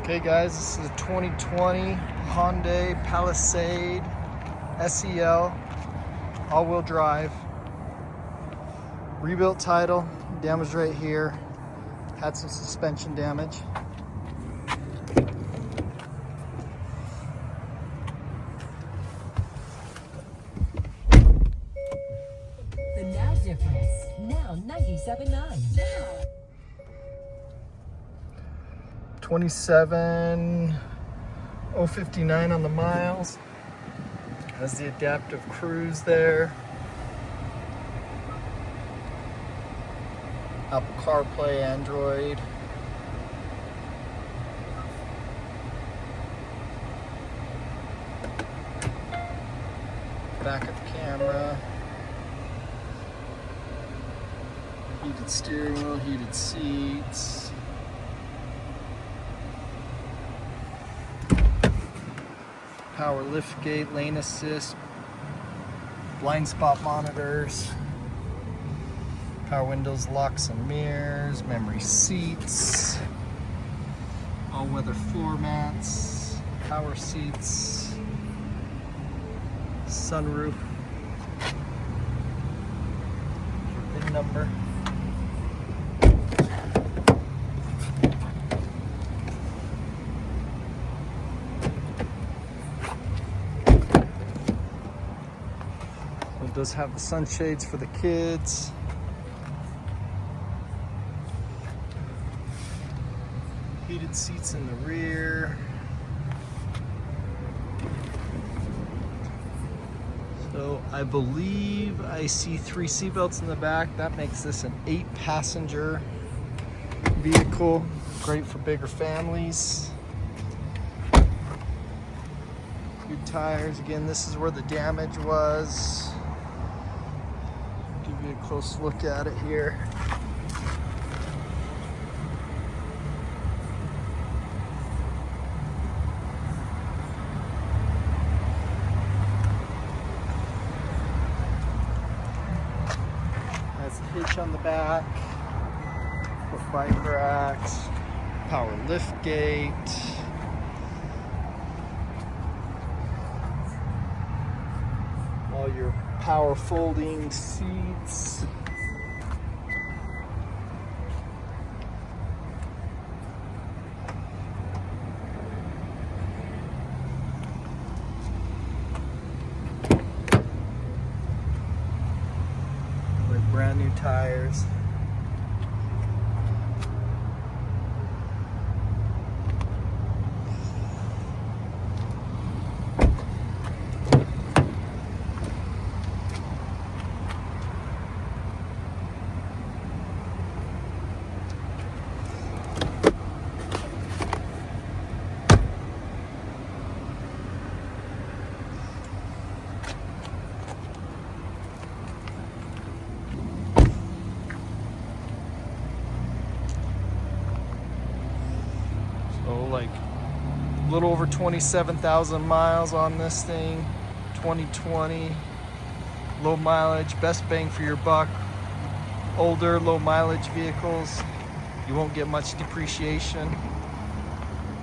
Okay guys, this is a 2020 Hyundai Palisade SEL, all-wheel drive, rebuilt title, damage right here, had some suspension damage. The now difference, now 97.9. 27,059 on the miles. Has the adaptive cruise there. Apple CarPlay, Android. Back of the camera. Heated steering wheel, heated seats. Power lift gate, lane assist, blind spot monitors, power windows, locks and mirrors, memory seats, all-weather floor mats, power seats, sunroof, your VIN number. It does have the sunshades for the kids. Heated seats in the rear. So I believe I see 3 seatbelts in the back. That makes this an 8-passenger vehicle. Great for bigger families. Good tires. Again, this is where the damage was. Give you a close look at it here. Has a hitch on the back, for bike racks, power lift gate. All your power folding seats. With brand new tires. So like a little over 27,000 miles on this thing. 2020, low mileage, best bang for your buck. Older, low mileage vehicles, you won't get much depreciation.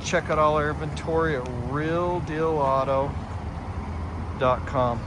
Check out all our inventory at realdealauto.com.